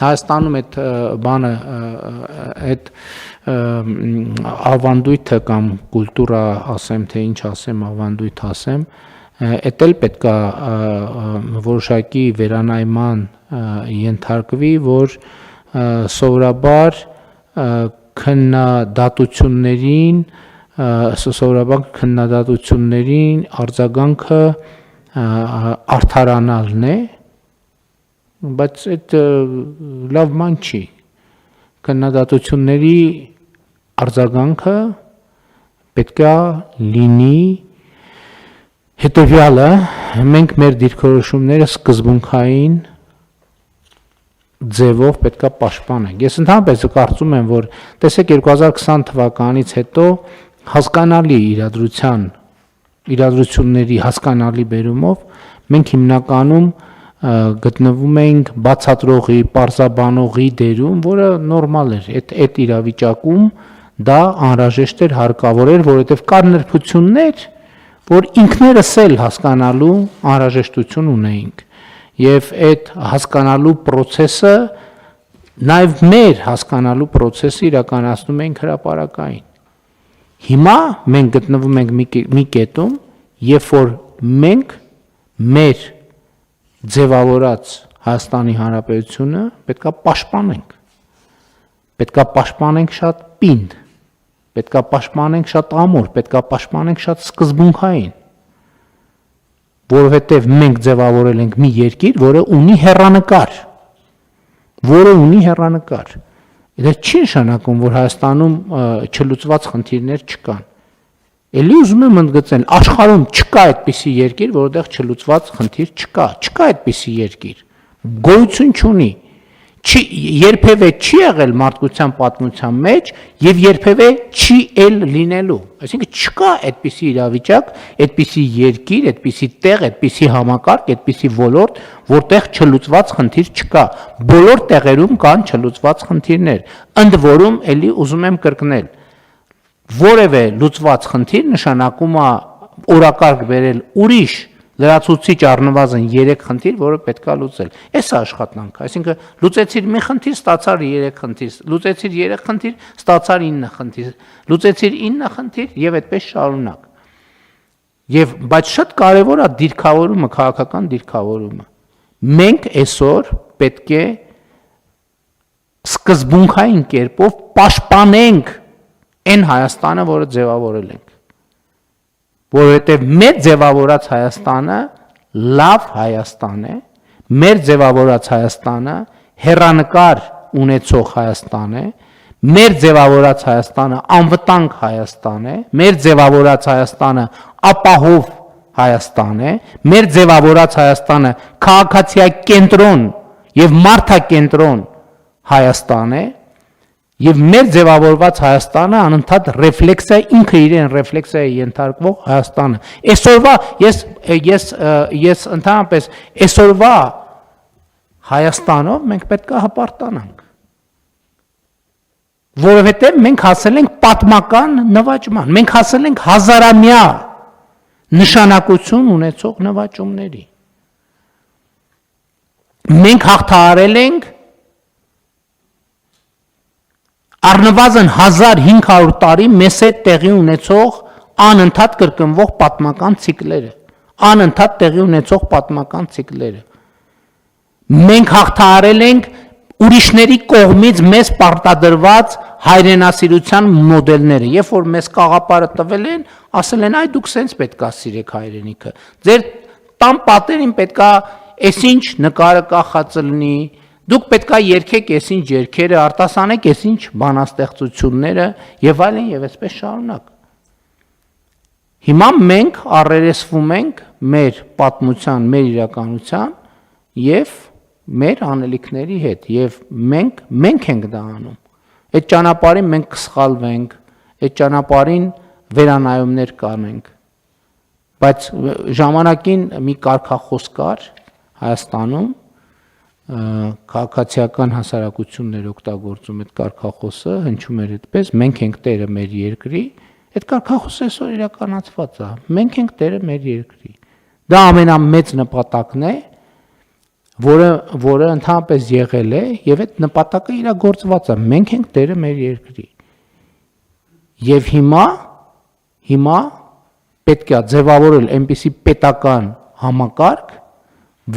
Հայաստանում այդ բանը այդ ավանդույթը կամ կուլտուրա ասեմ թե ինչ ասեմ, ավանդույթ ասեմ, այդ էլ պետք է որոշակի վերանայման ենթարկվի, որ սովորաբար քննադատություններին արձագանքը արդարանալն է, բայց այդ լավ ման չի, քննադատությունների արձագանքը պետք է լինի հետևյալը, մենք մեր դիրքորոշումները սկզբունքային ձևով պետք է պաշտպանենք։ Ես ընդհանրապես կարծում եմ, որ տեսեք 2020 թվականից հետո հասկանալի իրադրությունների հասկանալի բերումով մենք հիմնականում գտնվում ենք բացատրողի, պարզաբանողի դերում, որը նորմալ էր։ Այդ իրավիճակում դա անհրաժեշտ էր, հարկավոր էր, որովհետև կար նրբություններ, որ ինքներս էլ հասկանալու անհրաժեշտություն ունեինք։ Եվ այդ հասկանալու process-ը նաև մեր հասկանալու process-ը իրականացնում ենք հրապարակային։ Հիմա մենք գտնվում ենք մի կետում, երբ որ մենք մեր ձևավորած Հայաստանի Հանրապետությունը պետք է պաշտպանենք։ Պետք է պաշտպանենք շատ պինդ, պետք է պաշտպանենք շատ ամուր, պետք է պաշտպանենք շատ սկզբունքային, որովհետև մենք ձևավորել ենք մի երկիր, որը ունի հեռանկար, դա չի նշանակում, որ Հայաստանում չլուծված խնդիրներ չկան, էլի ուզում եմ ընդգծել, աշխարհում չկա այդպիսի երկիր, որտեղ չլուծված խնդիր չկա այդպիսի երկիր, գոյություն չունի, երբևէ չի եղել մարդկության պատմության մեջ եւ երբևէ չի էլ լինելու, այսինքն չկա այդպիսի իրավիճակ, այդպիսի երկիր, այդպիսի տեղ, այդպիսի համակարգ, այդպիսի ոլորտ, որտեղ չլուծված խնդիր չկա, բոլոր տեղերում կան չլուծված խնդիրներ, ընդ որում էլի ուզում եմ կրկնել, որևէ լուծված խնդիր նշանակում է օրակարգ բերել ուրիշ լրացուցիչ առնվազն 3 խնդիր, որը պետք է լուծել։ Այս է աշխատանքը, այսինքն լուծեցիր մի խնդիր, ստացար 3 խնդիր, լուծեցիր 3 խնդիր, ստացար 9 խնդիր, լուծեցիր 9 խնդիր եւ այդպես շարունակ։ Եվ բայց շատ կարեւոր է դիրքավորումը, քաղաքական դիրքավորումը։ Մենք այսօր պետք է սկզբունքային կերպով պաշտպանենք այն Հայաստանը, որը ձևավորել ենք։ Որովհետև մեր ձևավորած Հայաստանը լավ Հայաստան է, մեր ձևավորած Հայաստանը հեռանկար ունեցող Հայաստան է, մեր ձևավորած Հայաստանը անվտանգ Հայաստան է, մեր ձևավորած Հայաստանը ապահով Հայաստան է, մեր ձևավորած Հայաստանը քաղաքացիակենտրոն եւ մարդակենտրոն Հայաստան է, եւ մեր ձևավորված Հայաստանը անընդհատ ռեֆլեքսիա ինքը իրեն ռեֆլեքսիա է ենթարկվող Հայաստանը։ Այսօրվա ես ընդհանրապես այսօրվա Հայաստանով մենք պետք է հպարտանանք։ Որովհետեւ մենք հասել ենք պատմական նվաճման, մենք հասել ենք հազարամյա նշանակություն ունեցող նվաճումների։ Մենք հաղթահարել ենք առնվազն 1500 տարի մեզ հետ տեղի ունեցող անընդհատ կրկնվող պատմական ցիկլերը։ Մենք հաղթահարել ենք ուրիշների կողմից մեզ պարտադրված հայրենասիրության մոդելները, երբ որ մեզ կաղապարը տվել են, ասել են, այ դուք սենց պետք է սիրեք հայրենիքը, ձեր տան պատերին պետք է այսինչ նկարը կախած լինի, դուք պետք է երգեք այսինչ երգերը, արտասանեք այսինչ բանաստեղծությունները եւ այլն եւ այսպես շարունակ։ Հիմա մենք առերեսվում ենք մեր պատմության, մեր իրականության եւ մեր անելիքների հետ եւ մենք ենք դա անում։ Այդ ճանապարհին մենք կսխալվենք, այդ ճանապարհին վերանայումներ կանենք։ Բայց ժամանակին մի կարգախոս կար Հայաստանում քաղաքացիական հասարակություններ օգտագործում այդ կարգախոսը, հնչում էր այդպես, մենք ենք տերը մեր երկրի, այդ կարգախոսը այսօր իրականացված է, մենք ենք տերը մեր երկրի։ Դա ամենամեծ նպատակն է, որը ընդհանրապես եղել է եւ այդ նպատակը իրագործված է։ Մենք ենք տերը մեր երկրի։ Եվ հիմա պետք է ձևավորել այնպիսի պետական համակարգ,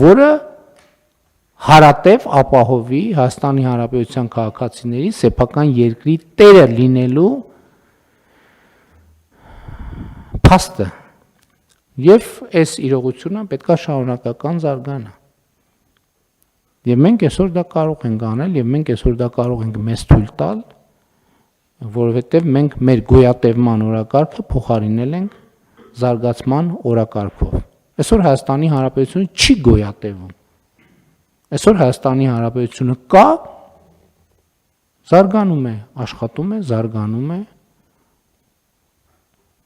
որը հարատև ապահովի Հայաստանի Հանրապետության քաղաքացիների սեփական երկրի տերը լինելու փաստը։ Եվ այս իրողությունը պետք է շարունակական զարգանա։ Եվ մենք այսօր դա կարող ենք անել, եւ մենք այսօր դա կարող ենք մեզ թույլ տալ, որովհետեւ մենք մեր գոյատևման օրակարգը փոխարինել ենք զարգացման օրակարգով։ Այսօր Հայաստանի Հանրապետությունը չի գոյատևում։ Այսօր Հայաստանի Հանրապետությունը կա, զարգանում է, աշխատում է, զարգանում է,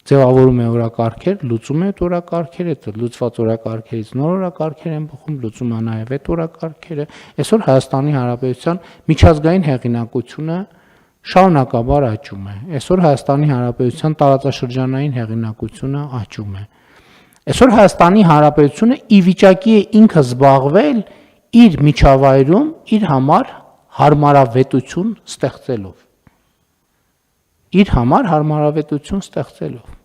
ձևավորում է օրակարգեր, լուծում է այդ օրակարգերը, լուծված օրակարգերից նոր օրակարգեր են բխում, լուծում է նաև այդ օրակարգերը։ Այսօր Հայաստանի Հանրապետության միջազգային հեղինակությունը շարունակաբար աճում է։ Այսօր Հայաստանի Հանրապետության տարածաշրջանային հեղինակությունը աճում է։ Այսօր Հայաստանի Հանրապետությունը ի վիճակի է ինքը զբաղվել իր միջավայրում իր համար հարմարավետություն ստեղծելով։ Իր համար հարմարավետություն ստեղծելով։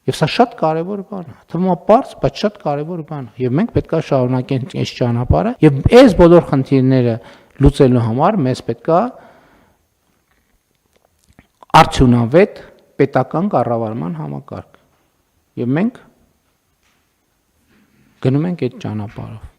Եվ սա շատ կարևոր բան է, թվում է պարզ, բայց շատ կարևոր բան է։ Եվ մենք պետք է շարունակենք այս ճանապարհը, եւ այս բոլոր խնդիրները լուծելու համար մեզ պետք է արդյունավետ պետական կառավարման համակարգ։ Եվ մենք գնում ենք այդ ճանապարհով։